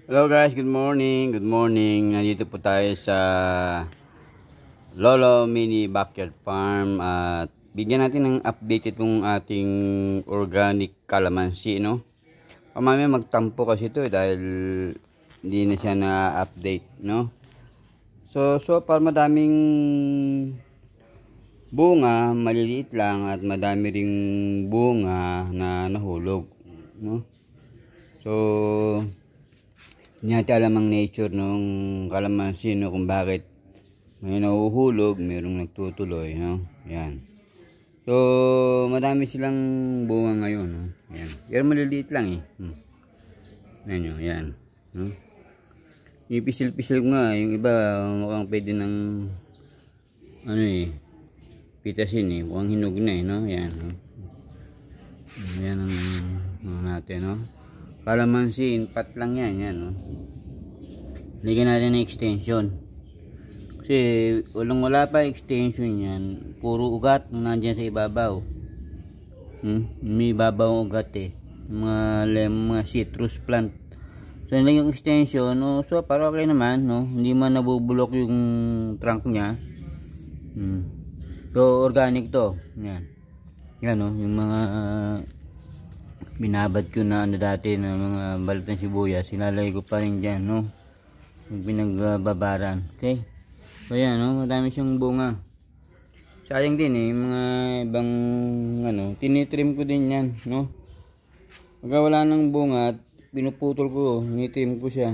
Hello guys, good morning. Good morning. Nandito po tayo sa Lolo Mini Backyard Farm at bigyan natin ng update itong ating organic calamansi, no? Mamaya magtampo kasi ito dahil hindi na siya na-update, no? So far madaming bunga, maliliit lang at madami ring bunga na nahulog, no? So hindi natin alam ang nature ng kalamansi, no, kung bakit may nahuhulog, mayroong nagtutuloy, no? Yan. So, madami silang bunga ngayon, no? Yan. Pero maliliit lang, eh. Yan nyo, yan. No? Ipisil-pisil nga, yung iba, mukhang pwede ng, pitasin, eh. Mukhang hinog na, eh, no? Yan, no? Yan ang natin, no? Kalamansi, inpat lang yan, yan, no? Lagyan natin ng extension. Kasi wala pa extension yan. Puro ugat nandiyan sa ibabaw. May ibabaw ugat eh. Mga citrus plant. So nilagyan yung extension, no? So para okay naman, no? Hindi man nabubulok yung trunk niya. So organic to. Yan. Yan, no? Yung mga binabad ko na dati na mga balat ng sibuyas, silalagay ko pa rin dyan, no? Yung pinagbabaran. Okay? So yan, no? Madami siyang bunga. Sayang din eh, mga ibang tinitrim ko din yan, no? Pagka wala ng bunga at pinuputol ko, tinitrim ko siya.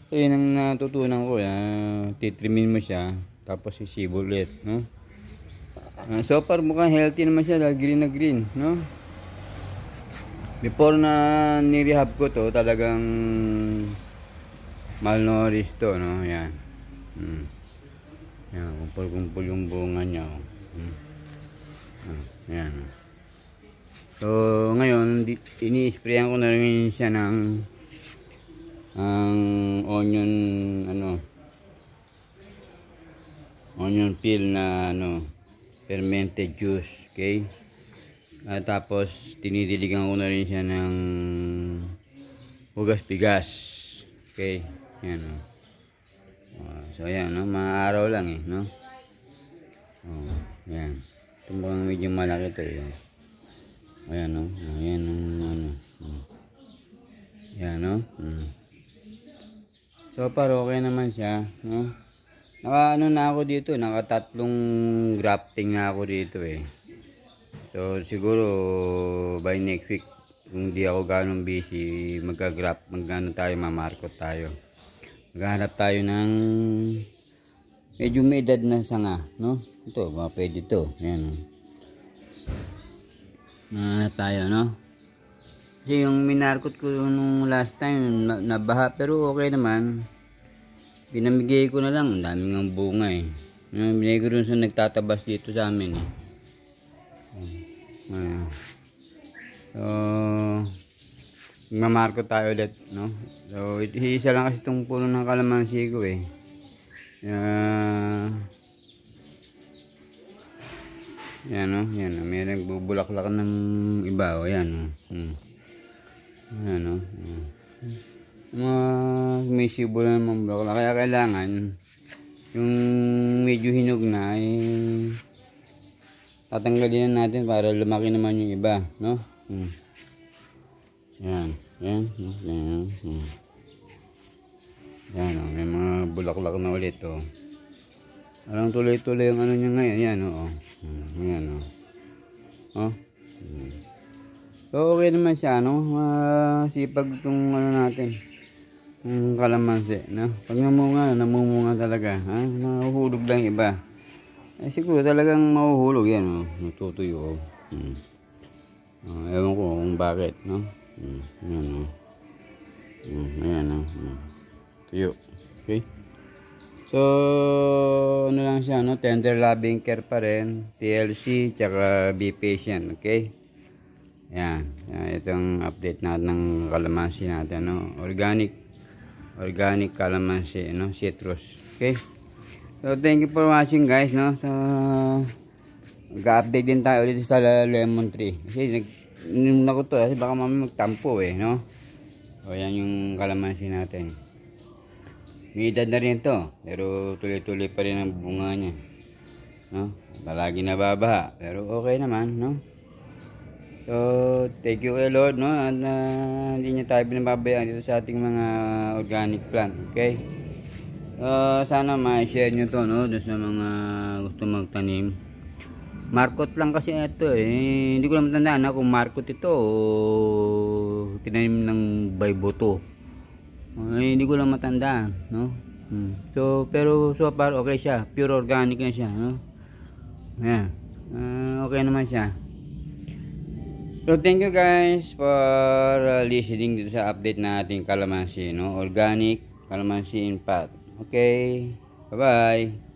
So yun ang natutunan ko, titrimin mo siya tapos sisibo ulit, no? So far mukhang healthy naman siya dahil green na green, no? Before na nirehab ko to, talagang malnourished to, no? Yan. Yan, kumpul-kumpul yung bunga niya. Yan. So, ngayon, ini-sprayan ko na rin siya ng onion, onion peel na, fermented juice, okay? At tapos tinidiligan ko na rin siya ng hugas bigas. Okay, yan, no? So ayan, no? Mga araw lang eh, no? Yan. Ito mukhang medyo malaki ito eh. Ayan, no? Ayan, yan, no? So far okay naman siya, no? Na ako dito, nakatatlong grafting na ako dito eh. So siguro by next week, kung di ako ganong busy, mamarkot tayo. Maghanap tayo ng medyo may edad na sanga, no? Ito, pwede ito. Ayan. Tayo, no? Kasi yung minarkot ko nung last time, nabaha, pero okay naman. Pinamigay ko na lang, daming ang bunga eh. Binigay ko rin sa nagtatabas dito sa amin eh. So mamarko tayo ulit, no? So isa lang kasi itong puno ng kalamansi ko eh. Yan, no? Yan, may nagbubulaklak ng iba, o yan, no? Yan, no? May sibo na naman bulaklak, kaya kailangan yung medyo hinog na eh, tatanggalin natin para lumaki naman yung iba, no? Yan. Yan, may mga bulaklak na ulit, oh. Parang tuloy-tuloy yung niya ngayon, yan, oh. Yan, oh. So, okay naman siya, no? Sipag itong natin, yung kalamansi, no? Pag namumunga talaga, ha? Nahuhulog lang iba. Siguro talagang mahuhulog yan, oh. Natutuyo, oh. Ewan ko kung bakit, no? Ayan, ayan, tuyo. Okay, so lang siya, no? Tender loving care pa rin, TLC tsaka be patient. Okay, yan, itong update natin ng kalamansi natin, no? Organic calamansi, no? Citrus. Okay, so thank you for watching guys, no? So mag-update din tayo ulit sa lemon tree kasi nung ko to kasi baka mamaya magtampo eh, no? O yan yung kalamansi natin. May edad na rin to, pero tuloy-tuloy pa rin ang bunga niya, no? Palagi nababaha, pero okay naman, no? So, thank you kay Lord, no? At hindi niya tayo binababayaan dito sa ating mga organic plant, okay? Sana ma-share nyo to, no? Doon sa mga gusto magtanim. Markot lang kasi ito eh. Hindi ko lang matandaan kung markot ito o tinanim ng bayboto. Ay, hindi ko lang matandaan, no? So, pero so far okay siya. Pure organic na siya, no? Ayan. Okay naman siya. So, thank you guys for listening dito sa update na ating kalamansi, no? Organic kalamansi in pot. Okay. Bye-bye.